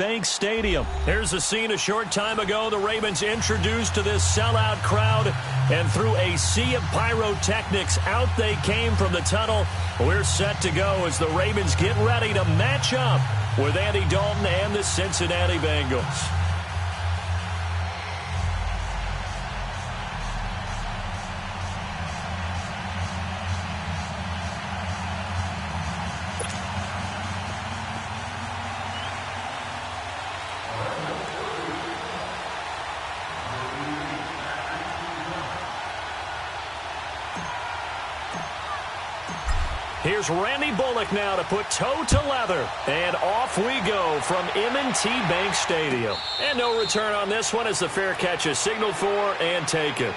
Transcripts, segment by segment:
Bank Stadium. Here's a scene a short time ago. The Ravens introduced to this sellout crowd, and through a sea of pyrotechnics, out they came from the tunnel. We're set to go as the Ravens get ready to match up with Andy Dalton and the Cincinnati Bengals. Here's Randy Bullock now to put toe to leather. And off we go from M&T Bank Stadium. And no return on this one as the fair catch is signaled for and taken.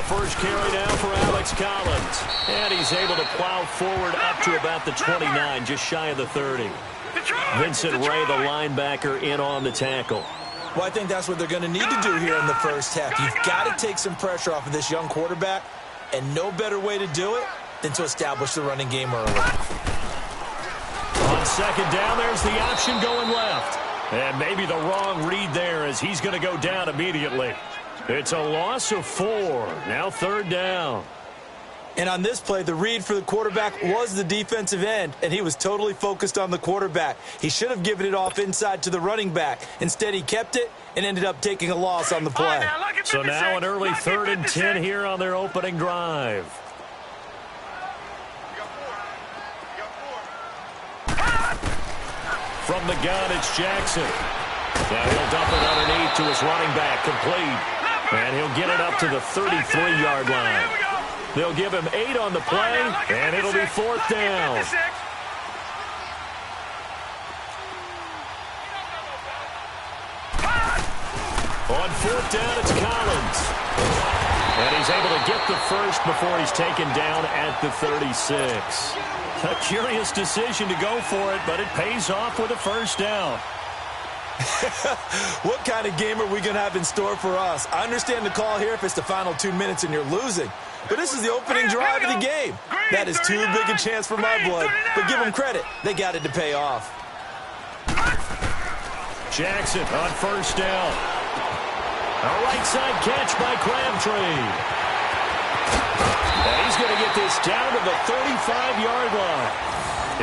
First carry now for Alex Collins. And he's able to plow forward up to about the 29, just shy of the 30. Vincent Ray, the linebacker, in on the tackle. Well, I think that's what they're going to need to do here in the first half. You've got to take some pressure off of this young quarterback, and no better way to do it than to establish the running game early. On second down, there's the option going left. And maybe the wrong read there as he's going to go down immediately. It's a loss of 4. Now third down. And on this play, the read for the quarterback was the defensive end, and he was totally focused on the quarterback. He should have given it off inside to the running back. Instead, he kept it and ended up taking a loss on the play. So now an early 3rd and 10 here on their opening drive. From the gun, it's Jackson. Now he'll dump it underneath to his running back, complete. And he'll get it up to the 33-yard line. They'll give him 8 on the play, and it'll be 4th down. On 4th down, it's Collins. And he's able to get the first before he's taken down at the 36. A curious decision to go for it, but it pays off with a first down. What kind of game are we going to have in store for us? I understand the call here if it's the final 2 minutes and you're losing. But this is the opening drive of the game. That is too big a chance for my blood. But give them credit. They got it to pay off. Jackson on first down. A right side catch by Crabtree. And he's going to get this down to the 35-yard line.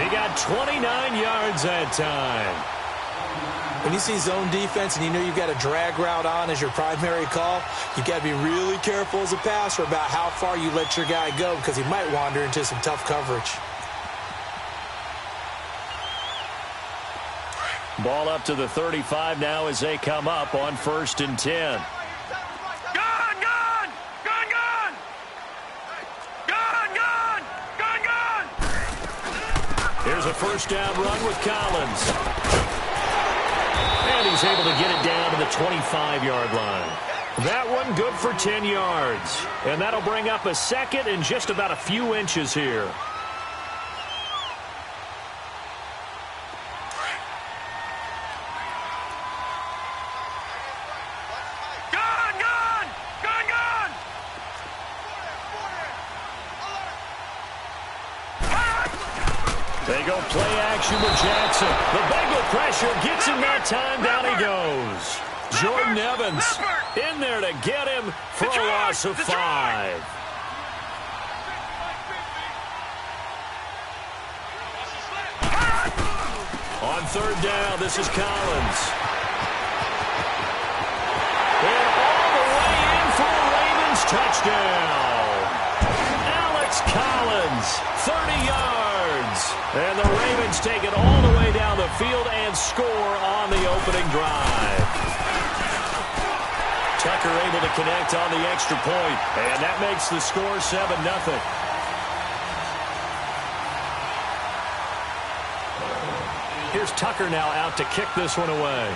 He got 29 yards that time. When you see zone defense and you know you've got a drag route on as your primary call, you've got to be really careful as a passer about how far you let your guy go because he might wander into some tough coverage. Ball up to the 35 now as they come up on 1st and 10. Here's a first down run with Collins. And he's able to get it down to the 25-yard line. That one good for 10 yards. And that'll bring up a second and just about a few inches here. They go play action with Jackson. The Bengal pressure gets him that time. Down he goes. Jordan Evans in there to get him for a loss of 5. On 3rd down, this is Collins. And all the way in for a Ravens touchdown. Alex Collins, 30 yards. And the Ravens take it all the way down the field and score on the opening drive. Tucker able to connect on the extra point, and that makes the score 7-0. Here's Tucker now out to kick this one away.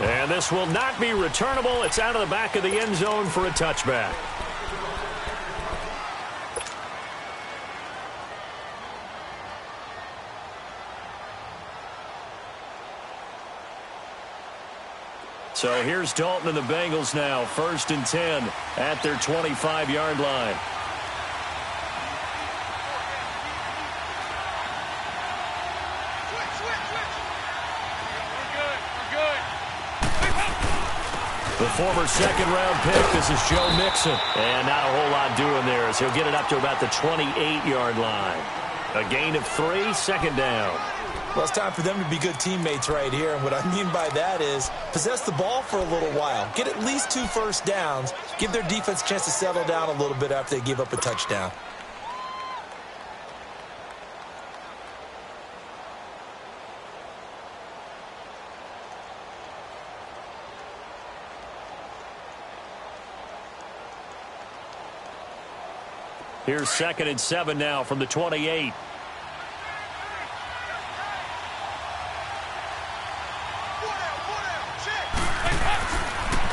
And this will not be returnable. It's out of the back of the end zone for a touchback. So here's Dalton and the Bengals now. 1st and 10 at their 25-yard line. The former second-round pick, this is Joe Mixon. And not a whole lot doing there as he'll get it up to about the 28-yard line. A gain of 3, 2nd down. Well, it's time for them to be good teammates right here. And what I mean by that is possess the ball for a little while. Get at least 2 first downs. Give their defense a chance to settle down a little bit after they give up a touchdown. Here's 2nd and 7 now from the 28.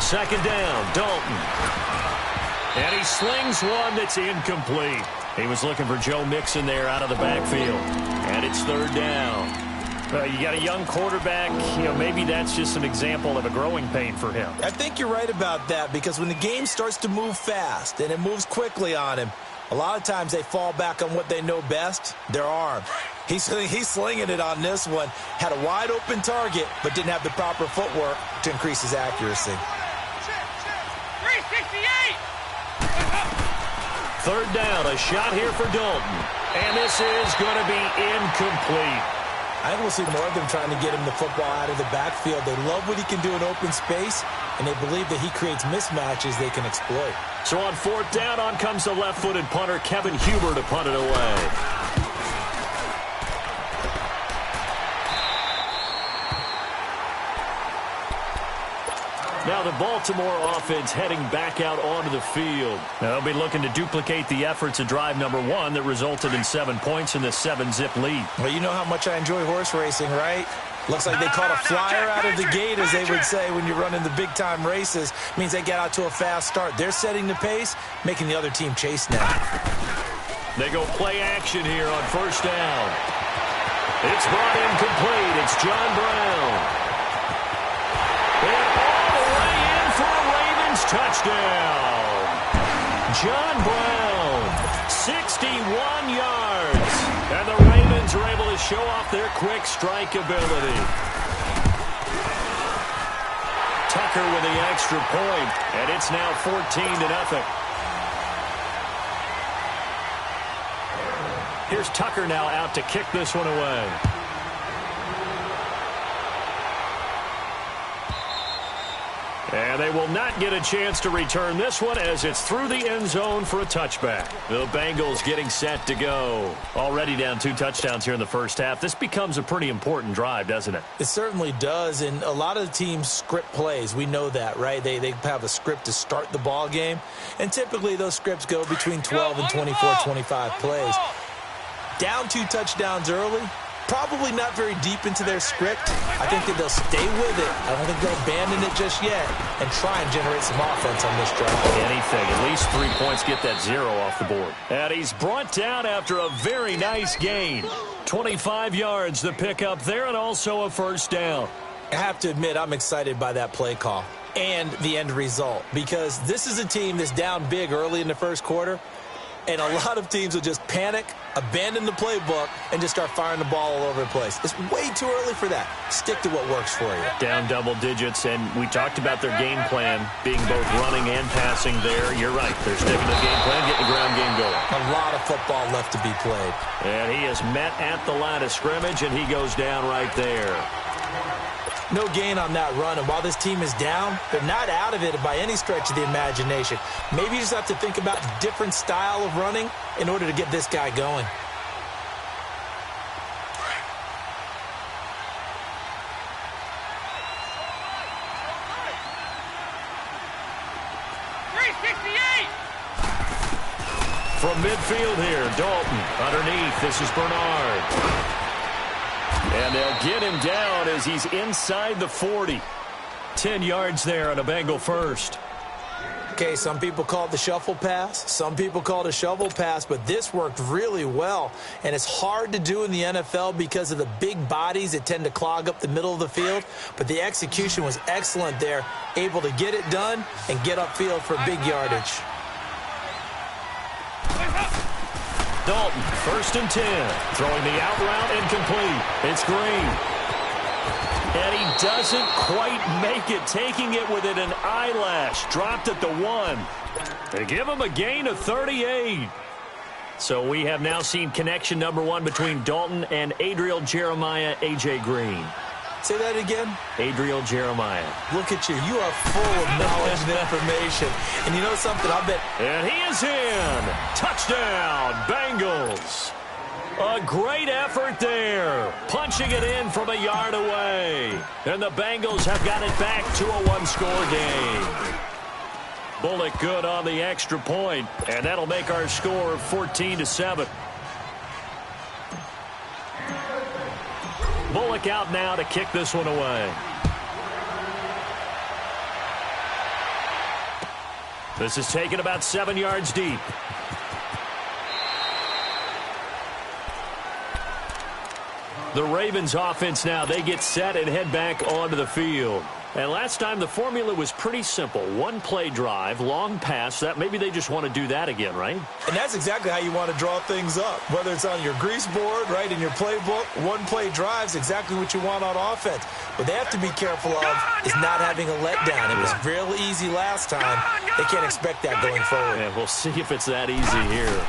Second down, Dalton. And he slings one that's incomplete. He was looking for Joe Mixon there out of the backfield. And it's 3rd down. You got a young quarterback. Maybe that's just an example of a growing pain for him. I think you're right about that because when the game starts to move fast and it moves quickly on him, a lot of times they fall back on what they know best, their arm. He's slinging it on this one. Had a wide open target, but didn't have the proper footwork to increase his accuracy. 3rd down, a shot here for Dalton. And this is going to be incomplete. I think we'll see more of them trying to get him the football out of the backfield. They love what he can do in open space, and they believe that he creates mismatches they can exploit. So on 4th down, on comes the left-footed punter, Kevin Huber, to punt it away. Now the Baltimore offense heading back out onto the field. They'll be looking to duplicate the efforts of drive number 1 that resulted in 7 points in the 7-zip lead. Well, you know how much I enjoy horse racing, right? Looks like they caught a flyer out of the gate, as they would say when you're running the big-time races. Means they get out to a fast start. They're setting the pace, making the other team chase now. They go play action here on 1st down. It's brought in complete. It's John Brown. And all the way in for a Ravens touchdown. John Brown, 61 yards. And the Ravens are able to show off their quick strike ability. Tucker with the extra point, and it's now 14-0. Here's Here's Tucker now out to kick this one away. And they will not get a chance to return this one as it's through the end zone for a touchback. The Bengals getting set to go. Already down 2 touchdowns here in the first half. This becomes a pretty important drive, doesn't it? It certainly does, and a lot of the teams script plays. We know that, right? They have a script to start the ball game, and typically those scripts go between 12 and 24, 25 plays. Down 2 touchdowns early. Probably not very deep into their script. I think that they'll stay with it. I don't think they'll abandon it just yet and try and generate some offense on this drive. Anything. At least 3 points get that 0 off the board. And he's brought down after a very nice gain. 25 yards the pickup there and also a first down. I have to admit I'm excited by that play call and the end result because this is a team that's down big early in the first quarter. And a lot of teams will just panic, abandon the playbook, and just start firing the ball all over the place. It's way too early for that. Stick to what works for you. Down double digits, and we talked about their game plan being both running and passing there. You're right. They're sticking to the game plan, getting the ground game going. A lot of football left to be played. And he is met at the line of scrimmage, and he goes down right there. No gain on that run, and while this team is down, they're not out of it by any stretch of the imagination. Maybe you just have to think about a different style of running in order to get this guy going. From midfield here, Dalton underneath. This is Bernard. And they'll get him down as he's inside the 40. 10 yards there on a Bengal first. Okay, some people call it the shuffle pass. Some people call it a shovel pass, but this worked really well. And it's hard to do in the NFL because of the big bodies that tend to clog up the middle of the field. But the execution was excellent there, able to get it done and get upfield for big yardage. Dalton, 1st and 10. Throwing the out route incomplete. It's Green. And he doesn't quite make it, taking it within an eyelash. Dropped at the 1. They give him a gain of 38. So we have now seen connection number 1 between Dalton and Adriel Jeremiah, A.J. Green. Say that again. Adriel Jeremiah. Look at you. You are full of knowledge and information. And you know something? I bet. And he is in. Touchdown, Bengals. A great effort there. Punching it in from a yard away. And the Bengals have got it back to a 1-score game. Bullock good on the extra point. And that'll make our score 14-7. Bullock out now to kick this one away. This is taken about 7 yards deep. The Ravens offense now, they get set and head back onto the field. And last time the formula was pretty simple. 1-play drive, long pass. That maybe they just want to do that again, right? And that's exactly how you want to draw things up. Whether it's on your grease board, right, in your playbook, 1-play drive's exactly what you want on offense. What they have to be careful of is not having a letdown. It was real easy last time. They can't expect that going forward. And we'll see if it's that easy here.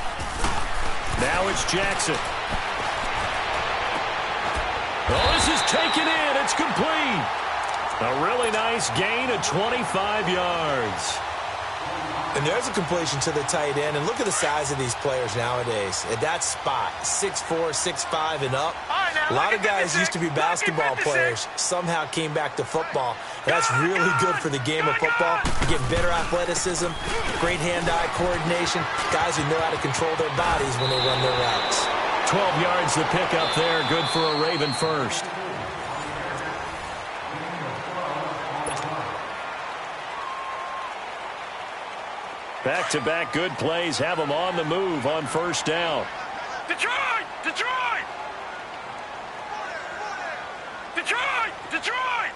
Now it's Jackson. Oh, this is taken in. It's complete. A really nice gain of 25 yards. And there's a completion to the tight end. And look at the size of these players nowadays. At that spot, 6'4", 6'5", and up. A lot of guys used to be basketball players, somehow came back to football. And that's really good for the game of football. You get better athleticism, great hand-eye coordination, guys who know how to control their bodies when they run their routes. 12 yards to pick up there. Good for a Raven first. Back-to-back good plays have them on the move on first down. Detroit! Detroit! Detroit! Detroit!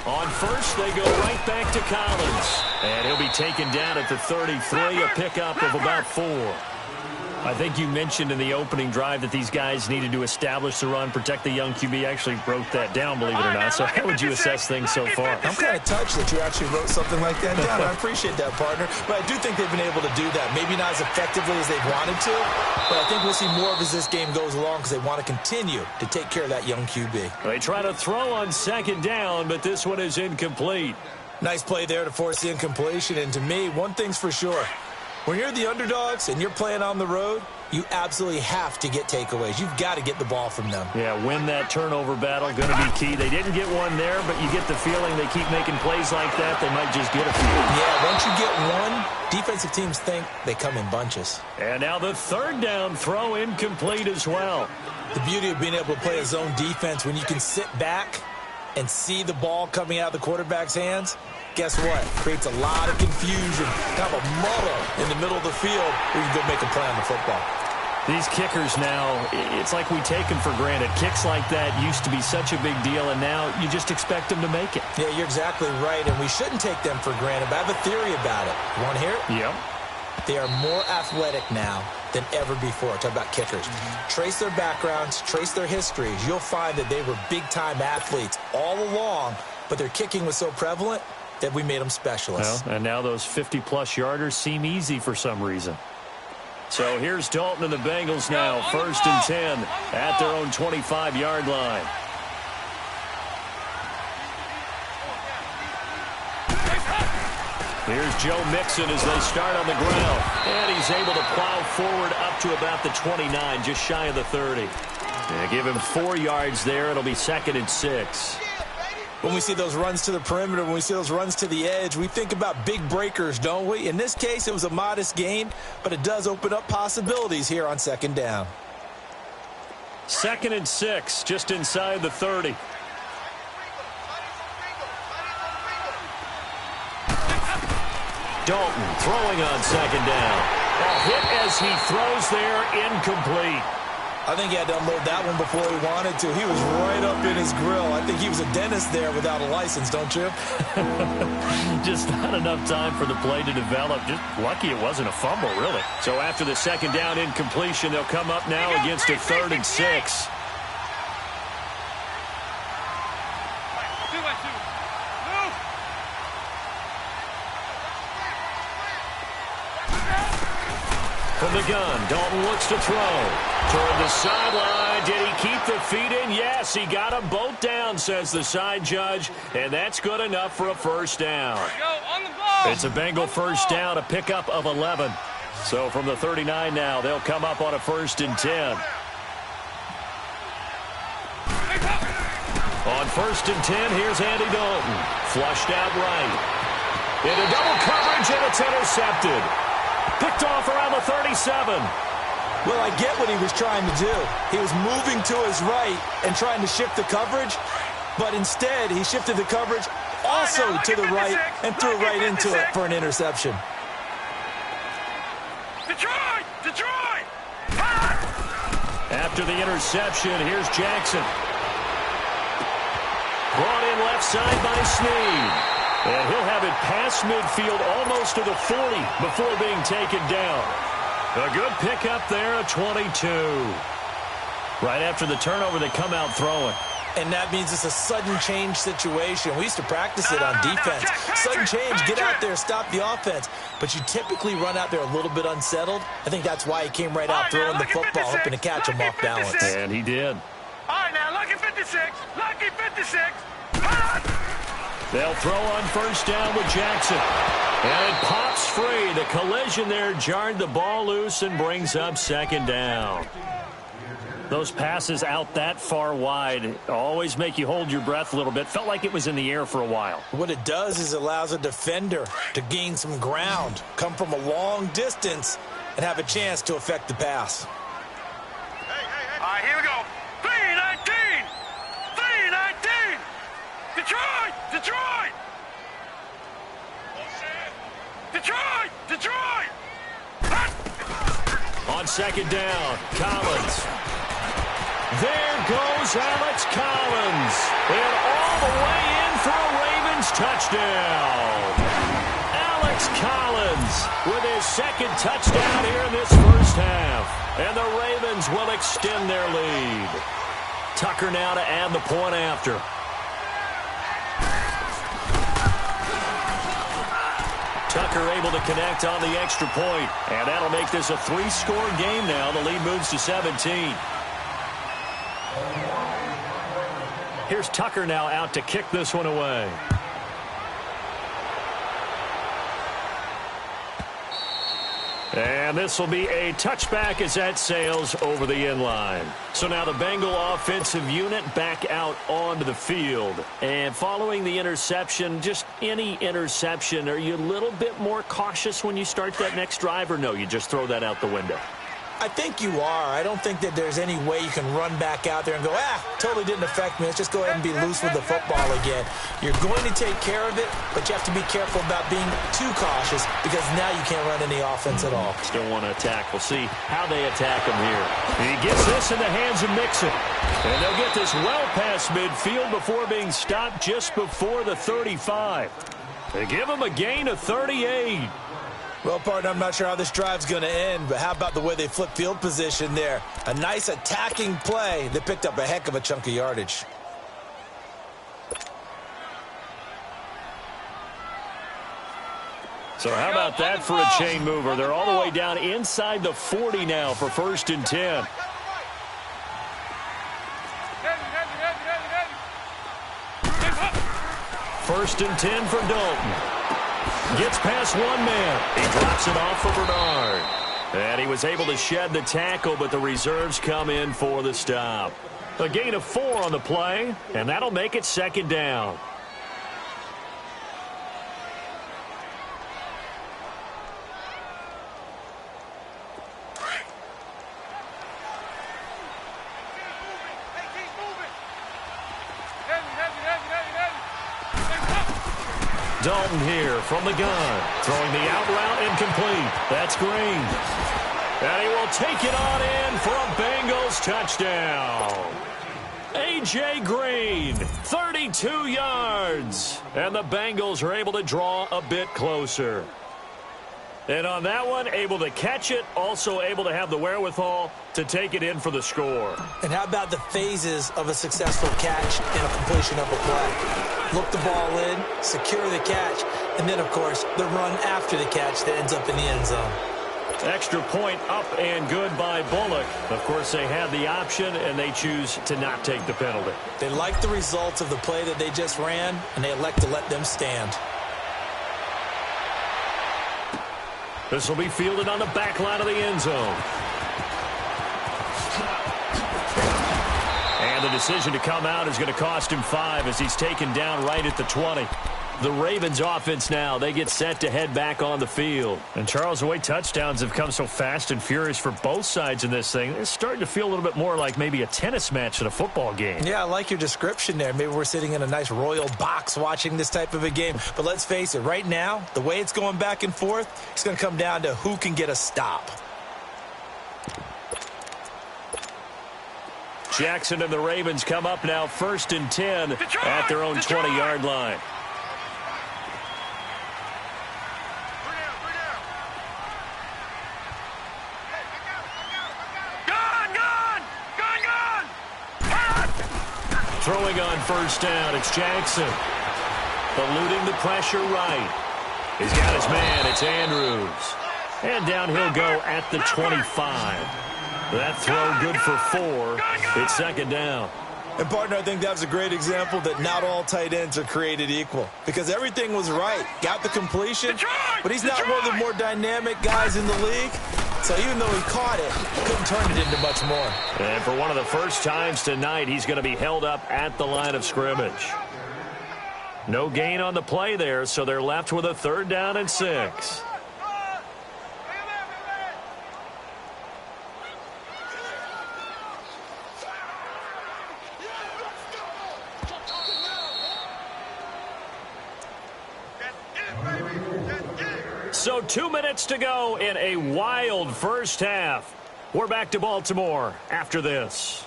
On first, they go right back to Collins. And he'll be taken down at the 33, a pickup of about 4. I think you mentioned in the opening drive that these guys needed to establish the run, protect the young QB. Actually wrote that down, believe it or not. So how would you assess things so far? I'm kind of touched that you actually wrote something like that down. I appreciate that, partner. But I do think they've been able to do that. Maybe not as effectively as they've wanted to, but I think we'll see more of as this game goes along because they want to continue to take care of that young QB. They try to throw on second down, but this one is incomplete. Nice play there to force the incompletion. And to me, one thing's for sure. When you're the underdogs and you're playing on the road, you absolutely have to get takeaways. You've got to get the ball from them. Yeah, win that turnover battle, going to be key. They didn't get one there, but you get the feeling they keep making plays like that, they might just get a few. Yeah, once you get one, defensive teams think they come in bunches. And now the third down throw incomplete as well. The beauty of being able to play a zone defense when you can sit back and see the ball coming out of the quarterback's hands, guess what? Creates a lot of confusion, kind of a muddle in the middle of the field where you can go make a play on the football. These kickers now, it's like we take them for granted. Kicks like that used to be such a big deal, and now you just expect them to make it. Yeah, you're exactly right, and we shouldn't take them for granted, but I have a theory about it. You want to hear it? Yep. They are more athletic now than ever before. Talk about kickers. Trace their backgrounds, trace their histories. You'll find that they were big-time athletes all along, but their kicking was so prevalent that we made them specialists. Well, and now those 50-plus yarders seem easy for some reason. So here's Dalton and the Bengals now, 1st and 10 at their own 25-yard line. Here's Joe Mixon as they start on the ground. And he's able to plow forward up to about the 29, just shy of the 30. They give him 4 yards there. It'll be 2nd and 6. When we see those runs to the perimeter, when we see those runs to the edge, we think about big breakers, don't we? In this case, it was a modest gain, but it does open up possibilities here on 2nd down. 2nd and 6, just inside the 30. Dalton throwing on 2nd down. A hit as he throws there, incomplete. I think he had to unload that one before he wanted to. He was right up in his grill. I think he was a dentist there without a license, don't you? Just not enough time for the play to develop. Just lucky it wasn't a fumble, really. So after the 2nd down incompletion, they'll come up now against a 3rd and 6. From the gun, Dalton looks to throw. Toward the sideline. Did he keep the feet in? Yes, he got them both down, says the side judge. And that's good enough for a 1st down. It's a Bengal 1st down, a pickup of 11. So from the 39 now, they'll come up on a 1st and 10. On 1st and 10, here's Andy Dalton. Flushed out right. Into double coverage, and it's intercepted. Picked off around the 37. Well, I get what he was trying to do. He was moving to his right and trying to shift the coverage, but instead he shifted the coverage also to the right and threw right into it for an interception. Detroit! Detroit! After the interception, here's Jackson. Brought in left side by Snead. And he'll have it past midfield almost to the 40 before being taken down. A good pickup there, a 22. Right after the turnover, they come out throwing. And that means it's a sudden change situation. We used to practice it on defense. Sudden change, get out there, stop the offense. But you typically run out there a little bit unsettled. I think that's why he came right out throwing the football, hoping to catch him off balance. And he did. All right, now, lucky 56. Lucky 56. They'll throw on 1st down with Jackson. And it pops free. The collision there jarred the ball loose and brings up 2nd down. Those passes out that far wide always make you hold your breath a little bit. Felt like it was in the air for a while. What it does is it allows a defender to gain some ground, come from a long distance, and have a chance to affect the pass. All right, here we go. 3-19. 3-19. Detroit! Detroit! Detroit! Detroit! On 2nd down, Collins. There goes Alex Collins. And all the way in for a Ravens touchdown. Alex Collins with his second touchdown here in this first half. And the Ravens will extend their lead. Tucker now to add the point after. Tucker able to connect on the extra point. And that'll make this a 3-score game now. The lead moves to 17. Here's Tucker now out to kick this one away. And this will be a touchback as that sails over the inline. So now the Bengal offensive unit back out onto the field. And following the interception, just any interception, are you a little bit more cautious when you start that next drive, or no, you just throw that out the window? I think you are. I don't think that there's any way you can run back out there and go, totally didn't affect me. Let's just go ahead and be loose with the football again. You're going to take care of it, but you have to be careful about being too cautious because now you can't run any offense at all. Still want to attack. We'll see how they attack him here. He gets this in the hands of Mixon. And they'll get this well past midfield before being stopped just before the 35. They give him a gain of 38. Well, partner, I'm not sure how this drive's going to end, but how about the way they flip field position there? A nice attacking play that picked up a heck of a chunk of yardage. So how about that for a chain mover? They're all the way down inside the 40 now for 1st and 10. First and 10 for Dalton. Gets past one man. He drops it off for Bernard. And he was able to shed the tackle, but the reserves come in for the stop. A gain of 4 on the play, and that'll make it 2nd down. Dalton here from the gun. Throwing the out route incomplete. That's Green. And he will take it on in for a Bengals touchdown. A.J. Green, 32 yards. And the Bengals are able to draw a bit closer. And on that one, able to catch it, also able to have the wherewithal to take it in for the score. And how about the phases of a successful catch and a completion of a play? Look the ball in, secure the catch, and then, of course, the run after the catch that ends up in the end zone. Extra point up and good by Bullock. Of course, they had the option, and they choose to not take the penalty. They like the results of the play that they just ran, and they elect to let them stand. This will be fielded on the back line of the end zone. And the decision to come out is going to cost him 5 as he's taken down right at the 20. The Ravens offense now, they get set to head back on the field. And Charles, the way touchdowns have come so fast and furious for both sides in this thing, it's starting to feel a little bit more like maybe a tennis match than a football game. Yeah, I like your description there. Maybe we're sitting in a nice royal box watching this type of a game. But let's face it, right now, the way it's going back and forth, it's going to come down to who can get a stop. Jackson and the Ravens come up now 1st and 10 at their own 20-yard line. Throwing on 1st down, it's Jackson. Eluding the pressure right. He's got his man, it's Andrews. And down he'll go at the 25. That throw good for 4. It's 2nd down. And, partner, I think that was a great example that not all tight ends are created equal. Because everything was right. Got the completion, but he's not one of the more dynamic guys in the league. So even though he caught it, couldn't turn it into much more. And for one of the first times tonight, he's going to be held up at the line of scrimmage. No gain on the play there, so they're left with a 3rd down and 6. So 2 minutes to go in a wild first half. We're back to Baltimore after this.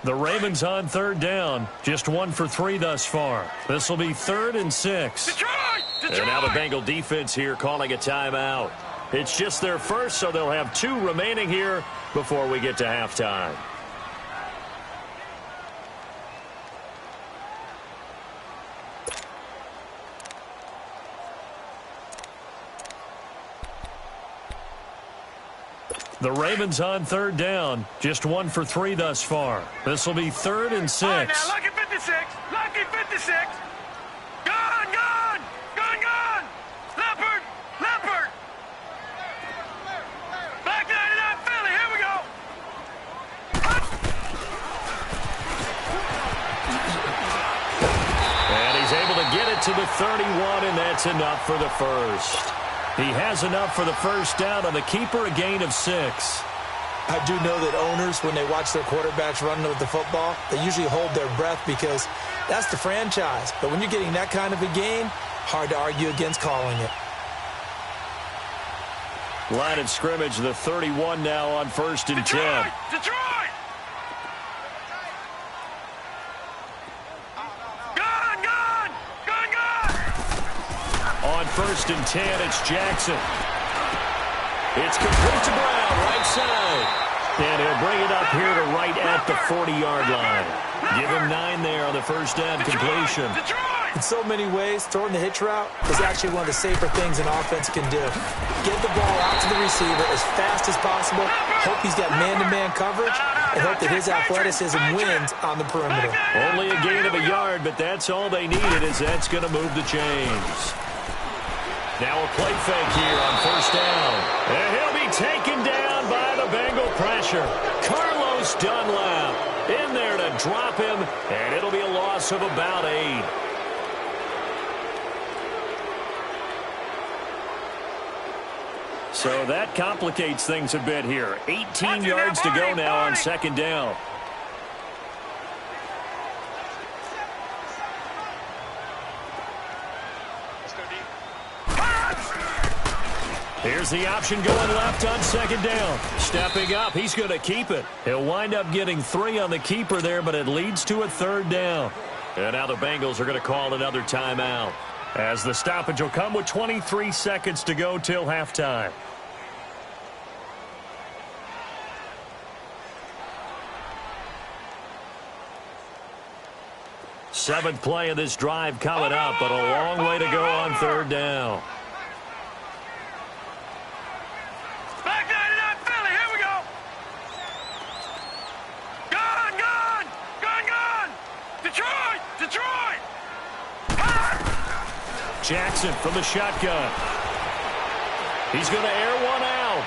The Ravens on third down. Just 1 for 3 thus far. This will be 3rd and 6. Detroit! Detroit! And now the Bengal defense here calling a timeout. It's just their first, so they'll have 2 remaining here before we get to halftime. The Ravens on third down. Just 1 for 3 thus far. This will be 3rd and 6. All right, now, lucky 56. Lucky 56. Gone, gone. Gone, gone. Leopard. Leopard. Back 99 Philly. Here we go. And he's able to get it to the 31, and that's enough for the first. He has enough for the first down on the keeper, a gain of 6. I do know that owners, when they watch their quarterbacks running with the football, they usually hold their breath because that's the franchise. But when you're getting that kind of a gain, hard to argue against calling it. Line of scrimmage, the 31 now on 1st and 10. Detroit! Gone, gone. Gone, gone. On 1st and 10, it's Jackson. It's complete to Brown, right side. And he'll bring it up here to right at the 40-yard line. Give him 9 there on the first down completion. In so many ways, throwing the hitch route is actually one of the safer things an offense can do. Get the ball out to the receiver as fast as possible, hope he's got man-to-man coverage, and hope that his athleticism wins on the perimeter. Only a gain of a yard, but that's all they needed, as that's going to move the chains. Now a play fake here on first down. And he'll be taken down by the Bengal pressure. Carlos Dunlap in there to drop him, and it'll be a loss of about 8. So that complicates things a bit here. 18 yards to go now on second down. Here's the option going left on second down. Stepping up, he's going to keep it. He'll wind up getting 3 on the keeper there, but it leads to a third down. And now the Bengals are going to call another timeout, as the stoppage will come with 23 seconds to go till halftime. Seventh play of this drive coming up, but a long way to go on third down. Back 99 Philly, here we go. Gone, gone. Gone, gone. Detroit, Detroit. Jackson from the shotgun. He's going to air one out.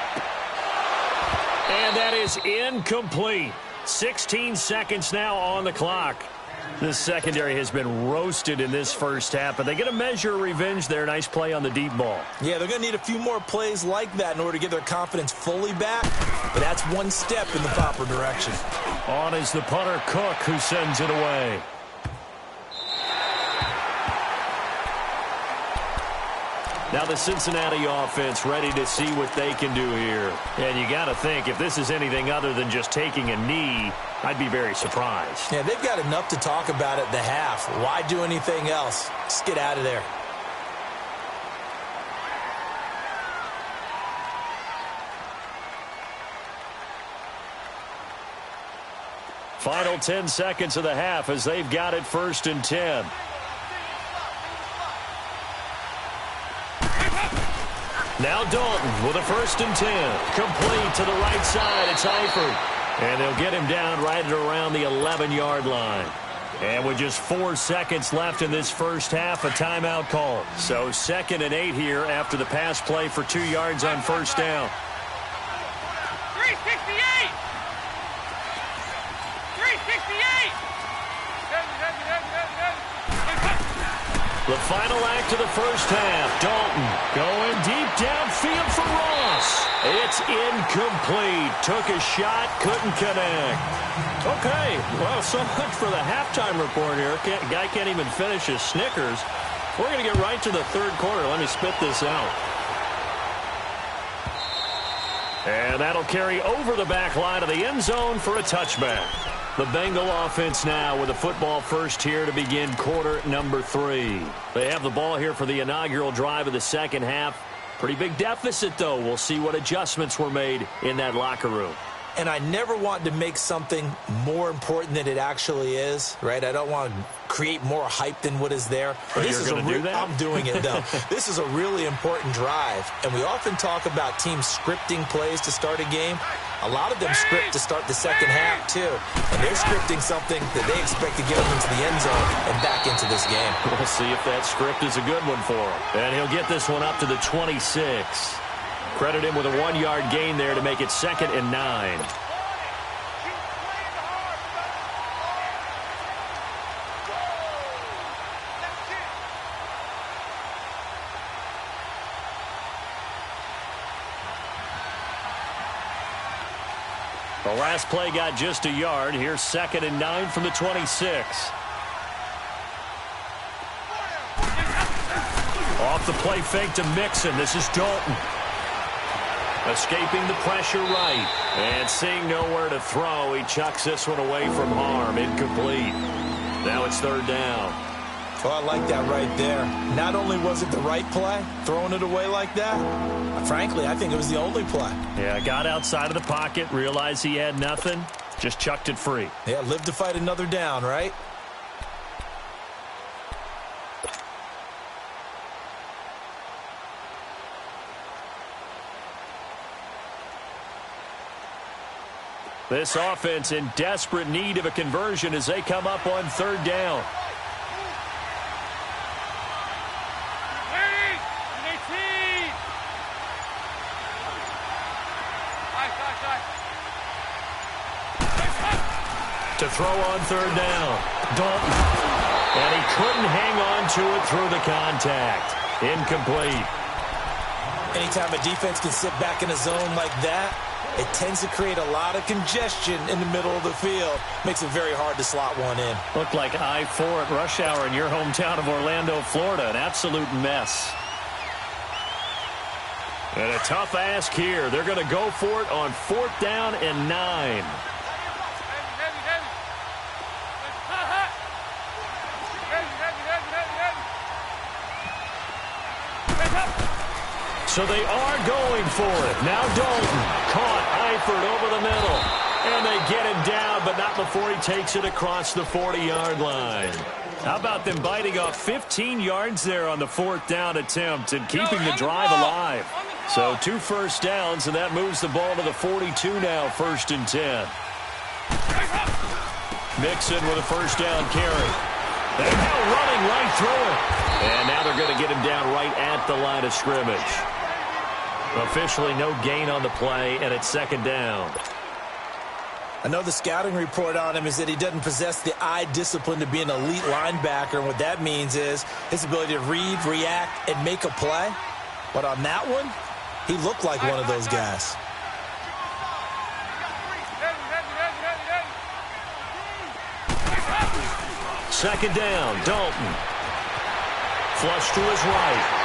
And that is incomplete. 16 seconds now on the clock. This secondary has been roasted in this first half, but they get a measure of revenge there. Nice play on the deep ball. Yeah, they're going to need a few more plays like that in order to get their confidence fully back, but that's one step in the proper direction. On is the punter, Cook, who sends it away. Now the Cincinnati offense ready to see what they can do here. And you got to think, if this is anything other than just taking a knee, I'd be very surprised. Yeah, they've got enough to talk about at the half. Why do anything else? Just get out of there. Final 10 seconds of the half as they've got it 1st and 10. Now Dalton with a 1st and 10. Complete to the right side. It's Eifert. And they'll get him down right at around the 11-yard line. And with just 4 seconds left in this first half, a timeout call. So 2nd and 8 here after the pass play for 2 yards on first down. 368. 368. The final act of the first half. Dalton going deep downfield for Ross. It's incomplete. Took a shot, couldn't connect. Okay, well, so much for the halftime report here. Guy can't even finish his Snickers. We're going to get right to the third quarter. Let me spit this out. And that'll carry over the back line of the end zone for a touchback. The Bengal offense now with a football first here to begin quarter number 3. They have the ball here for the inaugural drive of the second half. Pretty big deficit, though. We'll see what adjustments were made in that locker room. And I never want to make something more important than it actually is, right? I don't want to create more hype than what is there. This is going to do that? I'm doing it, though. This is a really important drive, and we often talk about teams scripting plays to start a game. A lot of them script to start the second half, too. And they're scripting something that they expect to get them into the end zone and back into this game. We'll see if that script is a good one for him. And he'll get this one up to the 26. Credit him with a 1-yard gain there to make it 2nd and 9. The last play got just a yard. Here's 2nd and 9 from the 26. Off the play fake to Mixon. This is Dalton. Escaping the pressure right. And seeing nowhere to throw, he chucks this one away from harm. Incomplete. Now it's 3rd down. Oh, I like that right there. Not only was it the right play, throwing it away like that, frankly, I think it was the only play. Yeah, got outside of the pocket, realized he had nothing, just chucked it free. Yeah, live to fight another down, right? This offense in desperate need of a conversion as they come up on 3rd down. To throw on 3rd down. Dalton. And he couldn't hang on to it through the contact. Incomplete. Anytime a defense can sit back in a zone like that, it tends to create a lot of congestion in the middle of the field. Makes it very hard to slot one in. Looked like I-4 at rush hour in your hometown of Orlando, Florida. An absolute mess. And a tough ask here. They're going to go for it on 4th down and 9. So they are going for it. Now Dalton caught Eifert over the middle. And they get him down, but not before he takes it across the 40-yard line. How about them biting off 15 yards there on the 4th down attempt and keeping the drive alive? So 2 first downs, and that moves the ball to the 42 now, 1st and 10. Mixon with a first down carry. And now running right through it. And now they're going to get him down right at the line of scrimmage. Officially no gain on the play, and it's 2nd down. I know the scouting report on him is that he doesn't possess the eye discipline to be an elite linebacker, and what that means is his ability to read, react, and make a play. But on that one, he looked like one of those guys. Second down, Dalton. Flush to his right.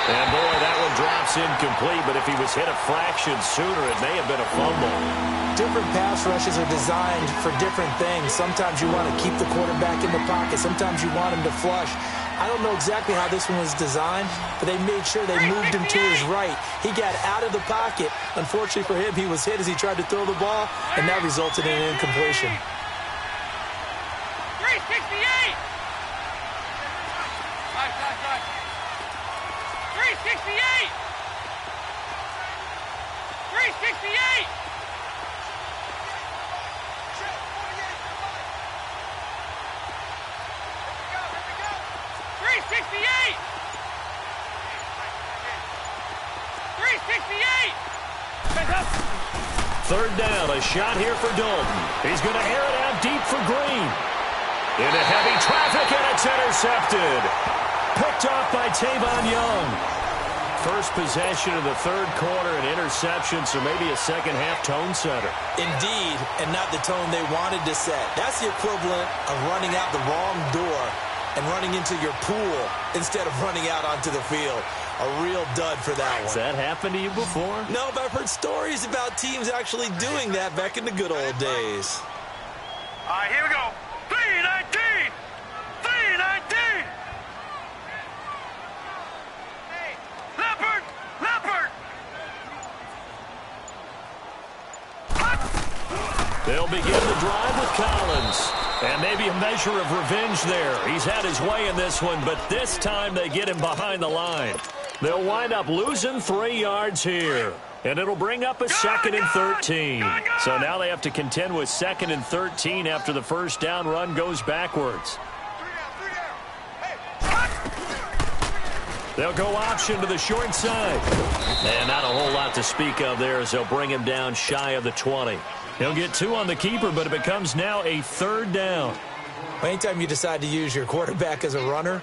And, boy, that one drops incomplete, but if he was hit a fraction sooner, it may have been a fumble. Different pass rushes are designed for different things. Sometimes you want to keep the quarterback in the pocket. Sometimes you want him to flush. I don't know exactly how this one was designed, but they made sure they moved him to his right. He got out of the pocket. Unfortunately for him, he was hit as he tried to throw the ball, and that resulted in an incompletion. 368! 368! 368! 368! 368! 3rd down, a shot here for Dalton. He's going to air it out deep for Green. Into heavy traffic, and it's intercepted. Picked off by Tavon Young. First possession of the 3rd quarter, an interception, so maybe a second-half tone setter. Indeed, and not the tone they wanted to set. That's the equivalent of running out the wrong door and running into your pool instead of running out onto the field. A real dud for that one. Has that happened to you before? No, but I've heard stories about teams actually doing that back in the good old days. All right, here we go. 319. 319. Leopard. Leopard. They'll begin the drive with Collins. And maybe a measure of revenge there. He's had his way in this one, but this time they get him behind the line. They'll wind up losing 3 yards here. And it'll bring up a 2nd and 13. So now they have to contend with 2nd and 13 after the first down run goes backwards. They'll go option to the short side. And not a whole lot to speak of there as they'll bring him down shy of the 20. He'll get 2 on the keeper, but it becomes now a 3rd down. Anytime you decide to use your quarterback as a runner,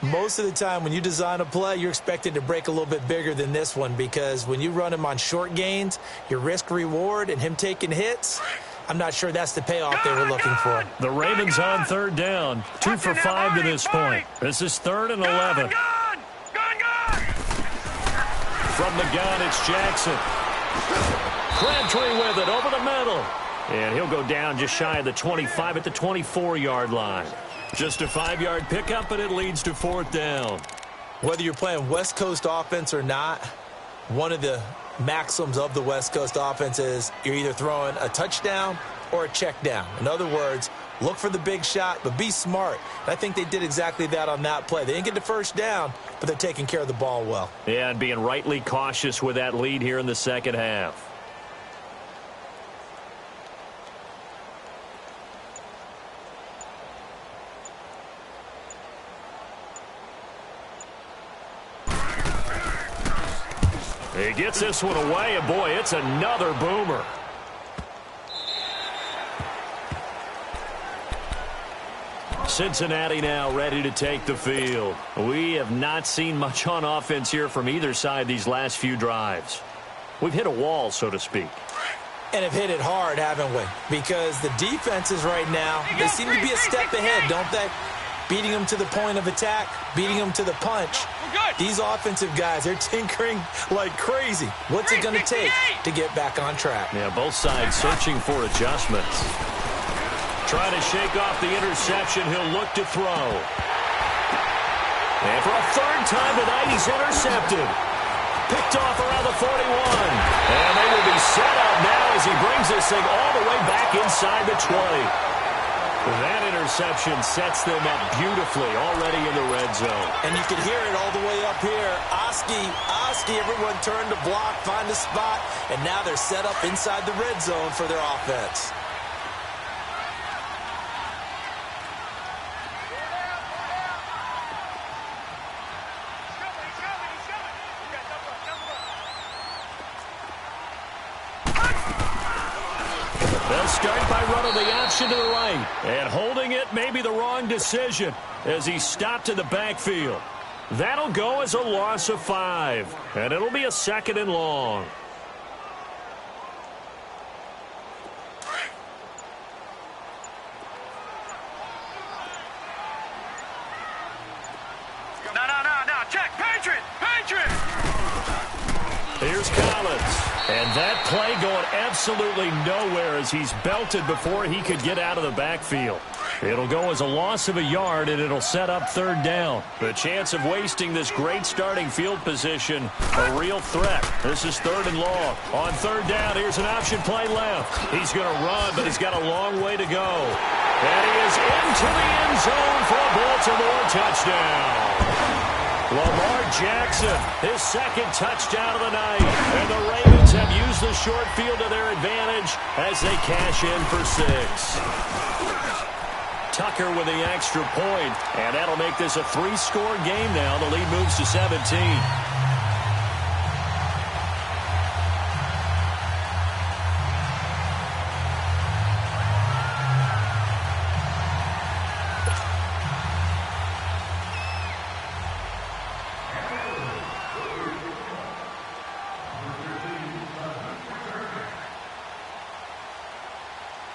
most of the time when you design a play, you're expected to break a little bit bigger than this one because when you run him on short gains, your risk-reward and him taking hits, I'm not sure that's the payoff they were looking for. The Ravens on 3rd down, 2 for 5 to this point. This is 3rd and 11. From the gun, it's Jackson. Crabtree with it over the middle. And he'll go down just shy of the 25 at the 24-yard line. Just a 5-yard pickup, and it leads to 4th down. Whether you're playing West Coast offense or not, one of the maxims of the West Coast offense is you're either throwing a touchdown or a check down. In other words, look for the big shot, but be smart. And I think they did exactly that on that play. They didn't get the first down, but they're taking care of the ball well. Yeah, and being rightly cautious with that lead here in the second half. He gets this one away, and boy, it's another boomer. Cincinnati now ready to take the field. We have not seen much on offense here from either side these last few drives. We've hit a wall, so to speak. And have hit it hard, haven't we? Because the defenses right now, they seem to be a step ahead, don't they? Beating them to the point of attack, beating them to the punch. These offensive guys, they're tinkering like crazy. What's it going to take to get back on track? Yeah, both sides searching for adjustments. Trying to shake off the interception, he'll look to throw. And for a 3rd time tonight, he's intercepted. Picked off around the 41. And they will be set up now as he brings this thing all the way back inside the 20. That interception sets them up beautifully already in the red zone. And you can hear it all the way up here. Oski, everyone turned to block, find a spot, and now they're set up inside the red zone for their offense. They'll start by running the option to the right. And holding it may be the wrong decision as he stopped in the backfield. That'll go as a loss of 5. And it'll be a 2nd and long. No. Check. Patriot. Here's Collins. And that play going absolutely nowhere as he's belted before he could get out of the backfield. It'll go as a loss of a yard, and it'll set up 3rd down. The chance of wasting this great starting field position, a real threat. This is 3rd and long. On 3rd down, here's an option play left. He's going to run, but he's got a long way to go. And he is into the end zone for a Baltimore touchdown. Lamar Jackson, his 2nd touchdown of the night. And the Ravens have used the short field to their advantage as they cash in for 6. Tucker with the extra point, and that'll make this a 3-score game now. The lead moves to 17.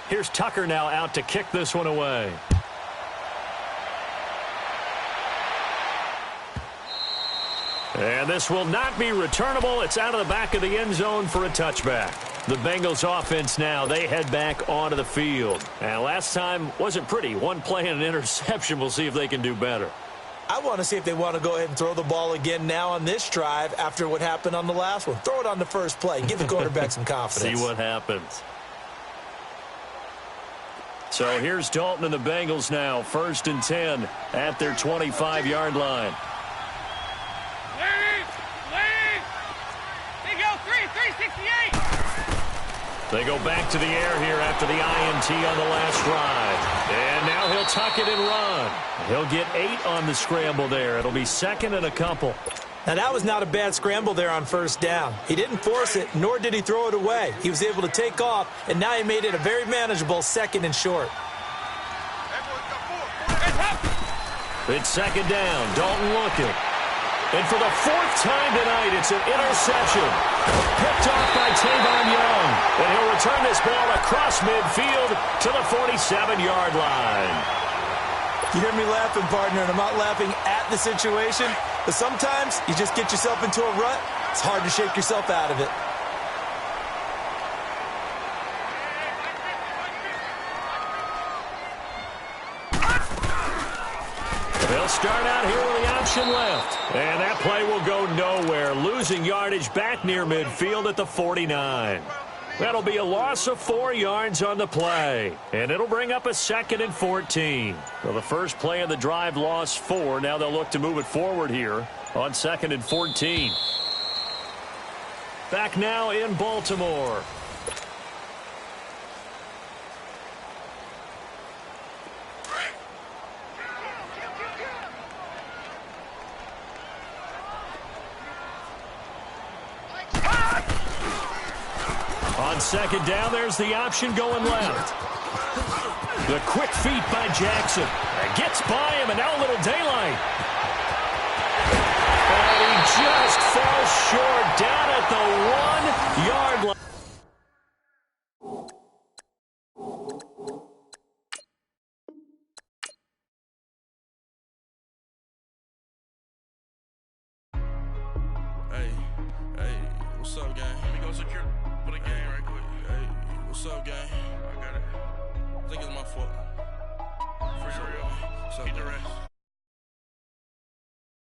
Here's Tucker now out to kick this one away. And this will not be returnable. It's out of the back of the end zone for a touchback. The Bengals offense now, they head back onto the field. And last time wasn't pretty. One play and an interception. We'll see if they can do better. I want to see if they want to go ahead and throw the ball again now on this drive after what happened on the last one. Throw it on the first play. Give the quarterback some confidence. See what happens. So here's Dalton and the Bengals now. 1st and 10 at their 25-yard line. They go 368. They go back to the air here after the INT on the last drive. And now he'll tuck it and run. He'll get 8 on the scramble there. It'll be 2nd and a couple. Now, that was not a bad scramble there on 1st down. He didn't force it, nor did he throw it away. He was able to take off, and now he made it a very manageable 2nd and short. It's 2nd down. Dalton looking. And for the 4th time tonight, it's an interception. Picked off by Tavon Young. And he'll return this ball across midfield to the 47-yard line. You hear me laughing, partner, and I'm not laughing at the situation, but sometimes you just get yourself into a rut. It's hard to shake yourself out of it. They'll start out here with the option left. And that play will go nowhere, losing yardage back near midfield at the 49. That'll be a loss of 4 yards on the play. And it'll bring up a 2nd and 14. Well, the first play of the drive lost 4. Now they'll look to move it forward here on 2nd and 14. Back now in Baltimore. On 2nd down, there's the option going left. The quick feet by Jackson. Gets by him, and now a little daylight. And he just falls short down at the 1-yard line. Hey, what's up, gang? Let me go secure for the game right quick. Hey, what's up, gang? I got it. I think it's my fault. For real. What's up, keep the rest.